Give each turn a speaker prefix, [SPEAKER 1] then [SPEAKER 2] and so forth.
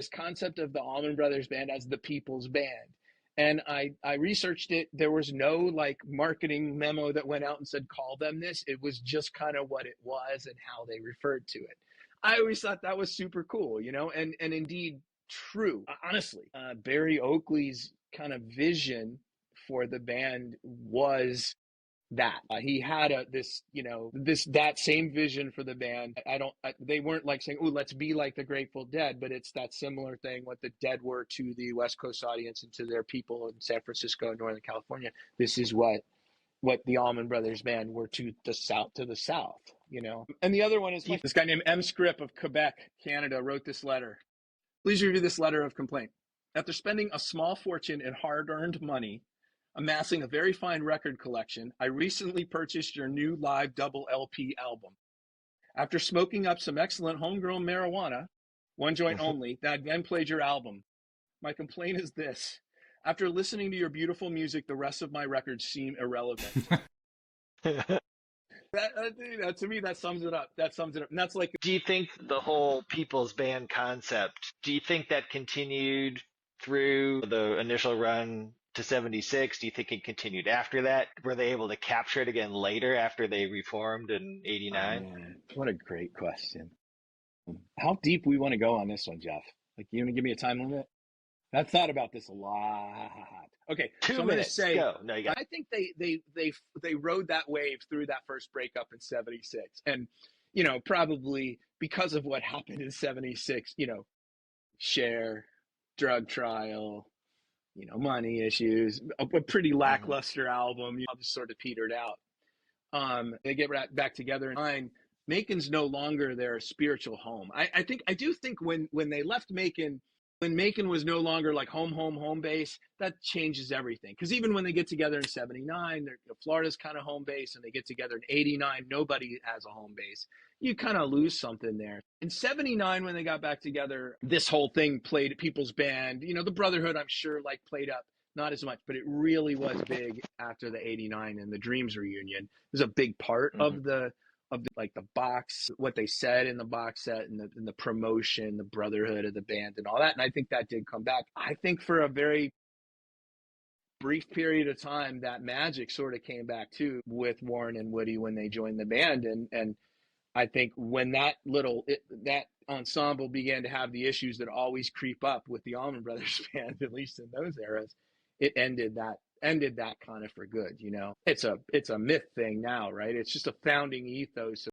[SPEAKER 1] this concept of the Allman Brothers Band as the people's band. And I researched it. There was no like marketing memo that went out and said, call them this. It was just kind of what it was and how they referred to it. I always thought that was super cool, you know, and indeed true. Honestly, Barry Oakley's kind of vision for the band was that he had that same vision for the band. They weren't like saying, oh, let's be like the Grateful Dead, but it's that similar thing what the Dead were to the West Coast audience and to their people in San Francisco and Northern California. This is what the Allman Brothers Band were to the south, you know. And the other one is this guy named M. Scripp of Quebec, Canada, wrote this letter. Please review this letter of complaint. After spending a small fortune in hard-earned money, amassing a very fine record collection, I recently purchased your new live double LP album. After smoking up some excellent homegrown marijuana, one joint only, I then played your album. My complaint is this. After listening to your beautiful music, the rest of my records seem irrelevant. To me, that sums it up. And that's like.
[SPEAKER 2] Do you think the whole people's band concept, do you think that continued through the initial run to 76? Do you think it continued after that? Were they able to capture it again later after they reformed in 89?
[SPEAKER 1] What a great question. How deep we want to go on this one, Jeff? Like, you want to give me a time limit? I've thought about this a lot. Okay,
[SPEAKER 2] 2 minutes. Go. No, you got.
[SPEAKER 1] I think they rode that wave through that first breakup in 76, and you know, probably because of what happened in 76, you know, Cher, drug trial, you know, money issues, a pretty lackluster album, you know, just sort of petered out. They get back together in 9. Macon's no longer their spiritual home. I do think when they left Macon, when Macon was no longer like home base, that changes everything. Because even when they get together in 79, Florida's kind of home base, and they get together in 89, nobody has a home base. You kind of lose something there. In 79, when they got back together, this whole thing played people's band. You know, the Brotherhood, I'm sure, like played up, not as much, but it really was big after the 89 and the Dreams reunion. It was a big part of the like the box, what they said in the box set and the promotion, the brotherhood of the band and all that. And I think that did come back. I think for a very brief period of time, that magic sort of came back too with Warren and Woody when they joined the band. And I think when that ensemble began to have the issues that always creep up with the Allman Brothers Band, at least in those eras, it ended that kind of for good. You know, it's a myth thing now, right? It's just a founding ethos